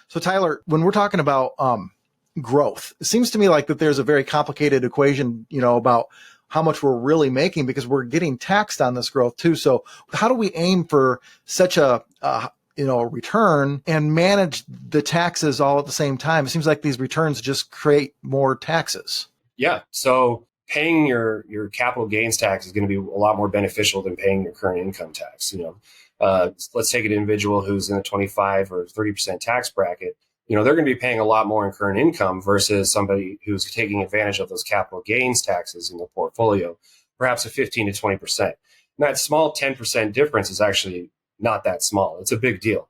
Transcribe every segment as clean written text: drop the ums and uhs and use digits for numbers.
So Tyler, when we're talking about growth, it seems to me like that there's a very complicated equation, about how much we're really making because we're getting taxed on this growth too. So how do we aim for such a return and manage the taxes all at the same time? It seems like these returns just create more taxes. Yeah. So paying your capital gains tax is going to be a lot more beneficial than paying your current income tax. Let's take an individual who's in a 25 or 30% tax bracket. They're going to be paying a lot more in current income versus somebody who's taking advantage of those capital gains taxes in their portfolio, perhaps a 15 to 20%. And that small 10% difference is actually not that small. It's a big deal.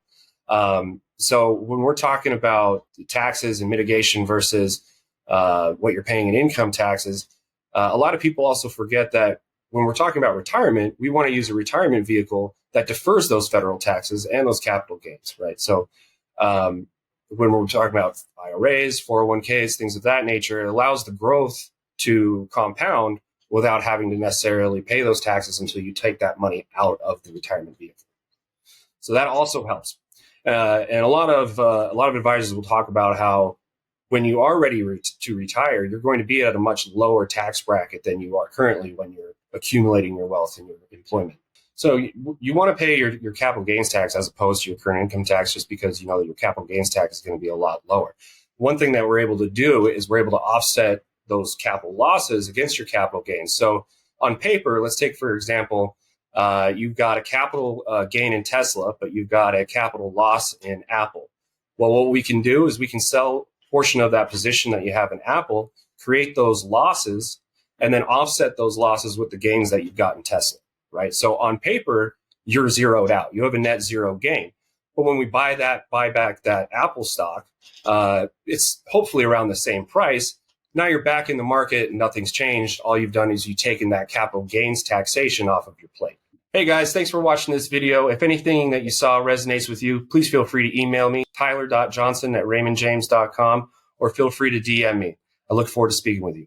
So when we're talking about taxes and mitigation versus what you're paying in income taxes, a lot of people also forget that when we're talking about retirement, we want to use a retirement vehicle that defers those federal taxes and those capital gains, right? So when we're talking about IRAs, 401ks, things of that nature, it allows the growth to compound without having to necessarily pay those taxes until you take that money out of the retirement vehicle. So that also helps. And a lot of advisors will talk about how when you are ready to retire, you're going to be at a much lower tax bracket than you are currently when you're accumulating your wealth in your employment. So you want to pay your capital gains tax as opposed to your current income tax just because you know that your capital gains tax is going to be a lot lower. One thing that we're able to do is we're able to offset those capital losses against your capital gains. So on paper, let's take, for example, you've got a capital gain in Tesla, but you've got a capital loss in Apple. Well, what we can do is we can sell a portion of that position that you have in Apple, create those losses, and then offset those losses with the gains that you've got in Tesla. Right. So on paper, you're zeroed out. You have a net zero gain. But when we buy back that Apple stock, it's hopefully around the same price. Now you're back in the market and nothing's changed. All you've done is you've taken that capital gains taxation off of your plate. Hey guys, thanks for watching this video. If anything that you saw resonates with you, please feel free to email me, tyler.johnson@raymondjames.com, or feel free to DM me. I look forward to speaking with you.